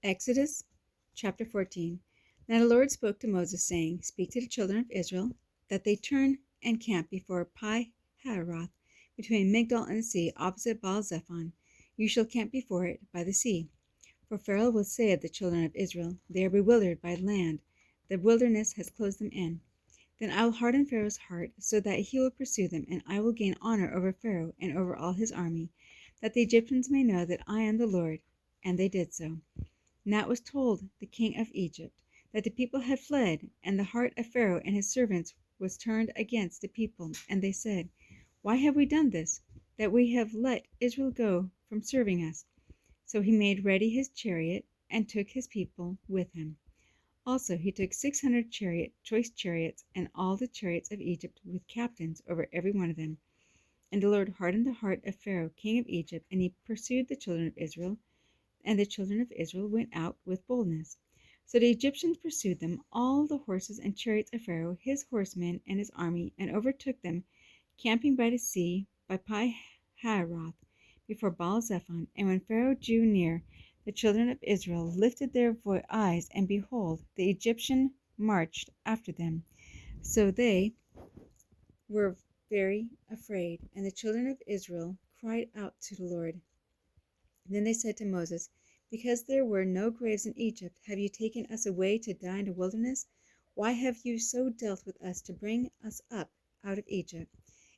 Exodus chapter 14. Now the Lord spoke to Moses, saying, Speak to the children of Israel, that they turn and camp before Pi-hahiroth, between Migdol and the sea, opposite Baal-zephon. You shall camp before it by the sea. For Pharaoh will say of the children of Israel, They are bewildered by land. The wilderness has closed them in. Then I will harden Pharaoh's heart, so that he will pursue them, and I will gain honor over Pharaoh and over all his army, that the Egyptians may know that I am the Lord. And they did so. Now it was told the king of Egypt that the people had fled, and the heart of Pharaoh and his servants was turned against the people. And they said, Why have we done this, that we have let Israel go from serving us? So he made ready his chariot, and took his people with him. Also he took 600 choice chariots, and all the chariots of Egypt, with captains over every one of them. And the Lord hardened the heart of Pharaoh king of Egypt, and he pursued the children of Israel. And the children of Israel went out with boldness. So the Egyptians pursued them, all the horses and chariots of Pharaoh, his horsemen, and his army, and overtook them, camping by the sea, by Pi-hahiroth, before Baal-zephon. And when Pharaoh drew near, the children of Israel lifted their eyes, and behold, the Egyptian marched after them. So they were very afraid, and the children of Israel cried out to the Lord. Then they said to Moses, Because there were no graves in Egypt, have you taken us away to die in the wilderness? Why have you so dealt with us to bring us up out of Egypt?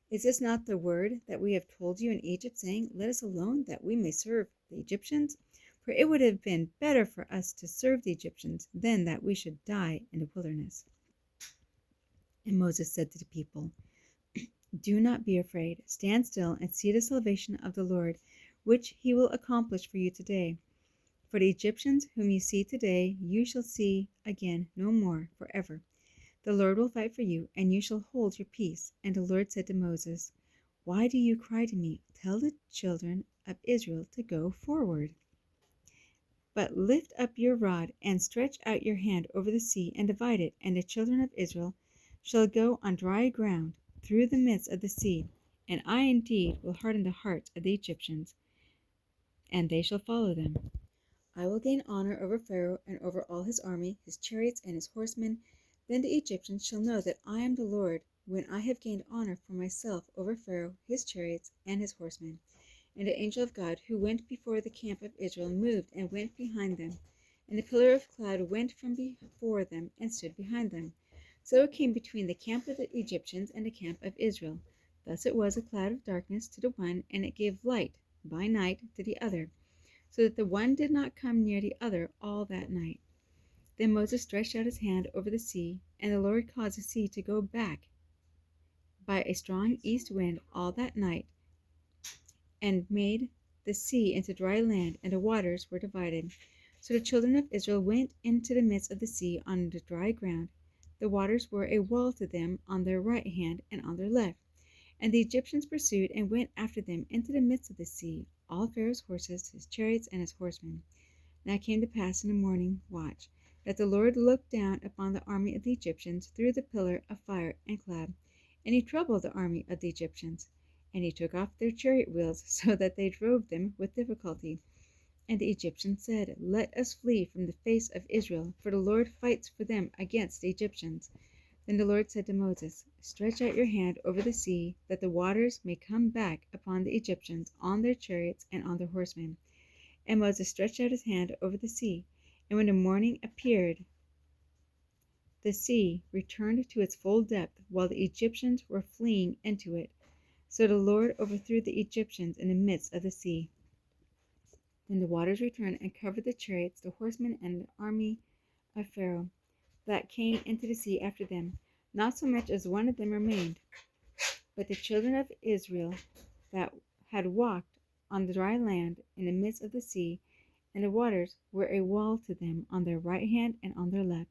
Is this not the word that we have told you in Egypt, saying, Let us alone, that we may serve the Egyptians? For it would have been better for us to serve the Egyptians than that we should die in the wilderness. And Moses said to the people, Do not be afraid. Stand still and see the salvation of the Lord, which he will accomplish for you today. For the Egyptians whom you see today, you shall see again no more forever. The Lord will fight for you, and you shall hold your peace. And the Lord said to Moses, Why do you cry to me? Tell the children of Israel to go forward. But lift up your rod, and stretch out your hand over the sea, and divide it, and the children of Israel shall go on dry ground through the midst of the sea. And I indeed will harden the hearts of the Egyptians, and they shall follow them. I will gain honor over Pharaoh and over all his army, his chariots, and his horsemen. Then the Egyptians shall know that I am the Lord, when I have gained honor for myself over Pharaoh, his chariots, and his horsemen. And the angel of God, who went before the camp of Israel, moved and went behind them. And the pillar of cloud went from before them and stood behind them. So it came between the camp of the Egyptians and the camp of Israel. Thus it was a cloud of darkness to the one, and it gave light by night to the other, so that the one did not come near the other all that night. Then Moses stretched out his hand over the sea, and the Lord caused the sea to go back by a strong east wind all that night, and made the sea into dry land, and the waters were divided. So the children of Israel went into the midst of the sea on the dry ground. The waters were a wall to them on their right hand and on their left. And the Egyptians pursued and went after them into the midst of the sea, all Pharaoh's horses, his chariots, and his horsemen. Now it came to pass in the morning watch that the Lord looked down upon the army of the Egyptians through the pillar of fire and cloud, and he troubled the army of the Egyptians. And he took off their chariot wheels, so that they drove them with difficulty. And the Egyptians said, Let us flee from the face of Israel, for the Lord fights for them against the Egyptians. Then the Lord said to Moses, Stretch out your hand over the sea, that the waters may come back upon the Egyptians, on their chariots, and on their horsemen. And Moses stretched out his hand over the sea, and when the morning appeared, the sea returned to its full depth, while the Egyptians were fleeing into it. So the Lord overthrew the Egyptians in the midst of the sea. Then the waters returned and covered the chariots, the horsemen, and the army of Pharaoh that came into the sea after them. Not so much as one of them remained. But the children of Israel that had walked on the dry land in the midst of the sea, and the waters were a wall to them on their right hand and on their left.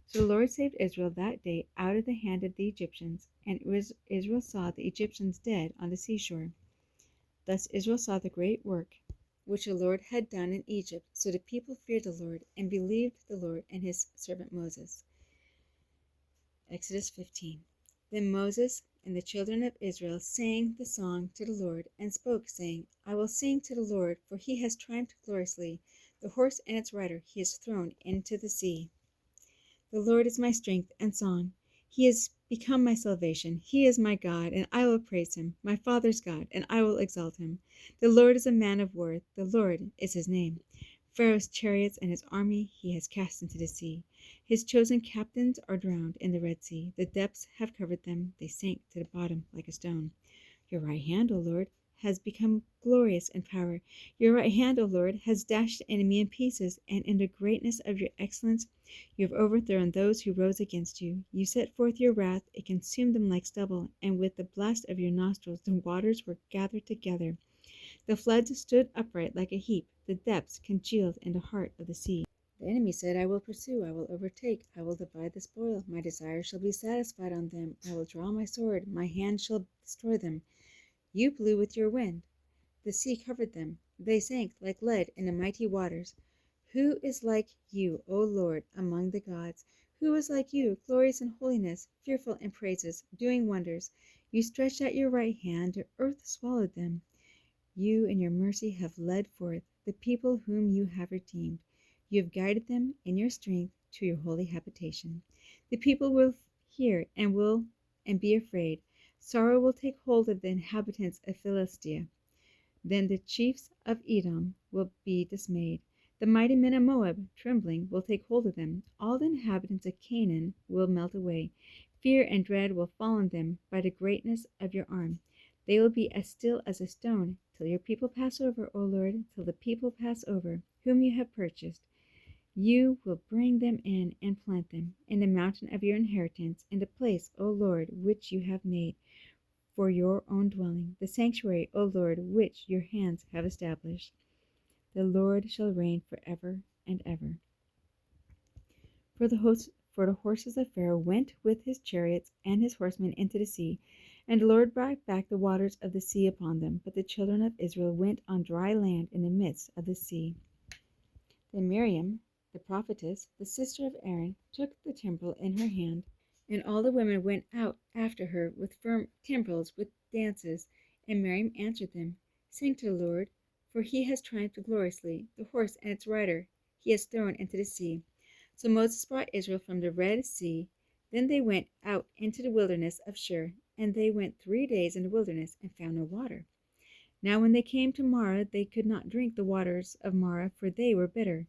So the Lord saved Israel that day out of the hand of the Egyptians, and Israel saw the Egyptians dead on the seashore. Thus Israel saw the great work which the Lord had done in Egypt. So the people feared the Lord, and believed the Lord and his servant Moses. Exodus 15. Then Moses and the children of Israel sang the song to the Lord, and spoke, saying, I will sing to the Lord, for he has triumphed gloriously. The horse and its rider he has thrown into the sea. The Lord is my strength and song. He has become my salvation. He is my God, and I will praise him, my Father's God, and I will exalt him. The Lord is a man of worth. The Lord is his name. Pharaoh's chariots and his army he has cast into the sea. His chosen captains are drowned in the Red Sea. The depths have covered them. They sank to the bottom like a stone. Your right hand, O Lord, has become glorious in power. Your right hand, O Lord, has dashed the enemy in pieces, and in the greatness of your excellence you have overthrown those who rose against you. You set forth your wrath, it consumed them like stubble, and with the blast of your nostrils the waters were gathered together. The floods stood upright like a heap, the depths congealed in the heart of the sea. The enemy said, I will pursue, I will overtake, I will divide the spoil. My desire shall be satisfied on them. I will draw my sword, my hand shall destroy them. You blew with your wind. The sea covered them. They sank like lead in the mighty waters. Who is like you, O Lord, among the gods? Who is like you, glorious in holiness, fearful in praises, doing wonders? You stretched out your right hand, the earth swallowed them. You in your mercy have led forth the people whom you have redeemed. You have guided them in your strength to your holy habitation. The people will hear and be afraid. Sorrow will take hold of the inhabitants of Philistia. Then the chiefs of Edom will be dismayed. The mighty men of Moab, trembling, will take hold of them. All the inhabitants of Canaan will melt away. Fear and dread will fall on them by the greatness of your arm. They will be as still as a stone till your people pass over, O Lord, till the people pass over, whom you have purchased. You will bring them in and plant them in the mountain of your inheritance, in the place, O Lord, which you have made for your own dwelling, the sanctuary, O Lord, which your hands have established. The Lord shall reign forever and ever. For the horses of Pharaoh went with his chariots and his horsemen into the sea, and the Lord brought back the waters of the sea upon them. But the children of Israel went on dry land in the midst of the sea. Then Miriam, the prophetess, the sister of Aaron, took the timbrel in her hand, and all the women went out after her with firm timbrels, with dances. And Miriam answered them, Sing to the Lord, for he has triumphed gloriously. The horse and its rider he has thrown into the sea. So Moses brought Israel from the Red Sea. Then they went out into the wilderness of Shur, and they went 3 days in the wilderness and found no water. Now when they came to Marah, they could not drink the waters of Marah, for they were bitter.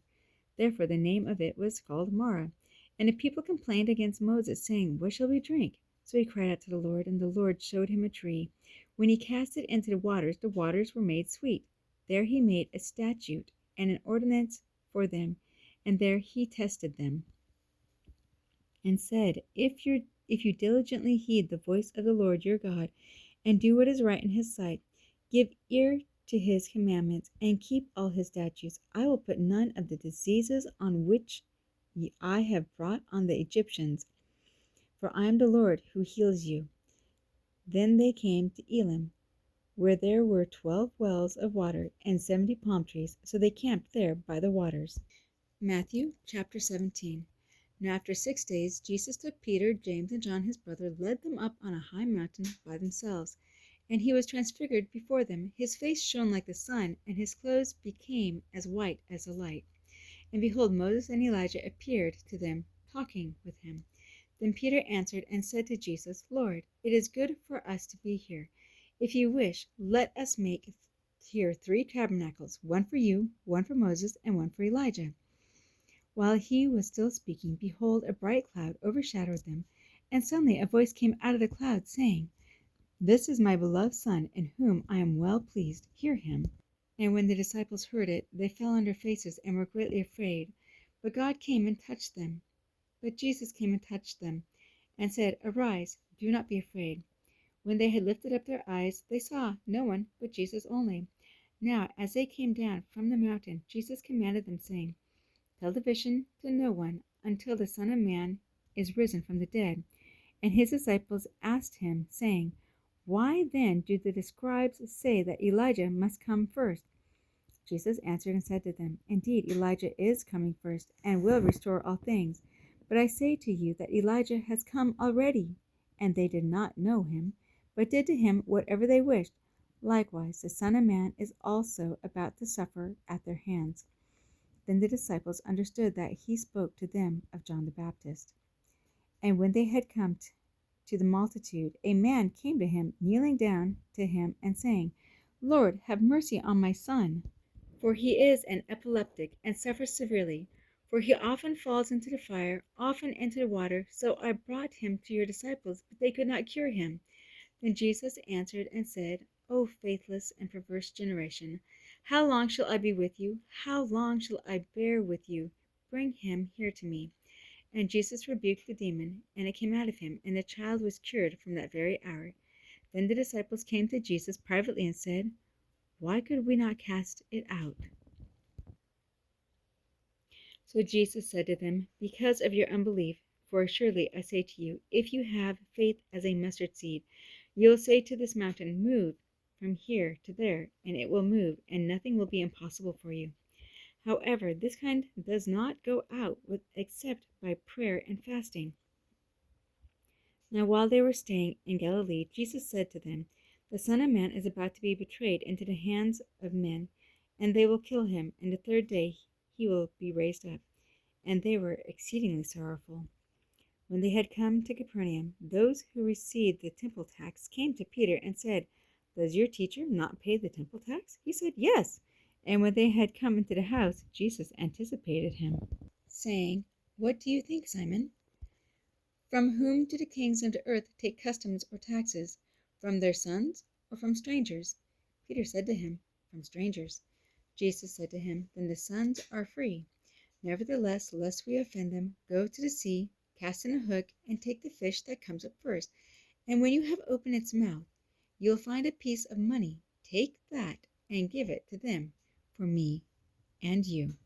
Therefore the name of it was called Marah. And the people complained against Moses, saying, What shall we drink? So he cried out to the Lord, and the Lord showed him a tree. When he cast it into the waters were made sweet. There he made a statute and an ordinance for them, and there he tested them, and said, If you diligently heed the voice of the Lord your God, and do what is right in his sight, give ear to his commandments, and keep all his statutes, I will put none of the diseases on which I have brought on the Egyptians, for I am the Lord who heals you. Then they came to Elim, where there were 12 wells of water and 70 palm trees, so they camped there by the waters. Matthew chapter 17. Now after 6 days Jesus took Peter, James, and John his brother, led them up on a high mountain by themselves. And he was transfigured before them. His face shone like the sun, and his clothes became as white as the light. And behold, Moses and Elijah appeared to them, talking with him. Then Peter answered and said to Jesus, Lord, it is good for us to be here. If you wish, let us make here 3 tabernacles, one for you, one for Moses, and one for Elijah. While he was still speaking, behold, a bright cloud overshadowed them, and suddenly a voice came out of the cloud, saying, This is my beloved Son, in whom I am well pleased. Hear him. And when the disciples heard it, they fell on their faces and were greatly afraid. But Jesus came and touched them, and said, Arise, do not be afraid. When they had lifted up their eyes, they saw no one but Jesus only. Now as they came down from the mountain, Jesus commanded them, saying, Tell the vision to no one until the Son of Man is risen from the dead. And his disciples asked him, saying, Why then do the scribes say that Elijah must come first? Jesus answered and said to them, Indeed, Elijah is coming first, and will restore all things. But I say to you that Elijah has come already, and they did not know him, but did to him whatever they wished. Likewise, the Son of Man is also about to suffer at their hands. Then the disciples understood that he spoke to them of John the Baptist. And when they had come to the multitude, a man came to him, kneeling down to him and saying, Lord, have mercy on my son, for he is an epileptic and suffers severely. For he often falls into the fire, often into the water. So I brought him to your disciples, but they could not cure him. Then Jesus answered and said, O faithless and perverse generation, how long shall I be with you? How long shall I bear with you? Bring him here to me. And Jesus rebuked the demon, and it came out of him, and the child was cured from that very hour. Then the disciples came to Jesus privately and said, Why could we not cast it out? So Jesus said to them, Because of your unbelief, for surely I say to you, if you have faith as a mustard seed, you will say to this mountain, Move from here to there, and it will move, and nothing will be impossible for you. However, this kind does not go out except by prayer and fasting. Now while they were staying in Galilee, Jesus said to them, The Son of Man is about to be betrayed into the hands of men, and they will kill him, and the third day he will be raised up. And they were exceedingly sorrowful. When they had come to Capernaum, those who received the temple tax came to Peter and said, Does your teacher not pay the temple tax? He said, Yes. And when they had come into the house, Jesus anticipated him, saying, What do you think, Simon? From whom do the kings of the earth take customs or taxes? From their sons or from strangers? Peter said to him, From strangers. Jesus said to him, Then the sons are free. Nevertheless, lest we offend them, go to the sea, cast in a hook, and take the fish that comes up first. And when you have opened its mouth, you'll find a piece of money. Take that and give it to them for me and you.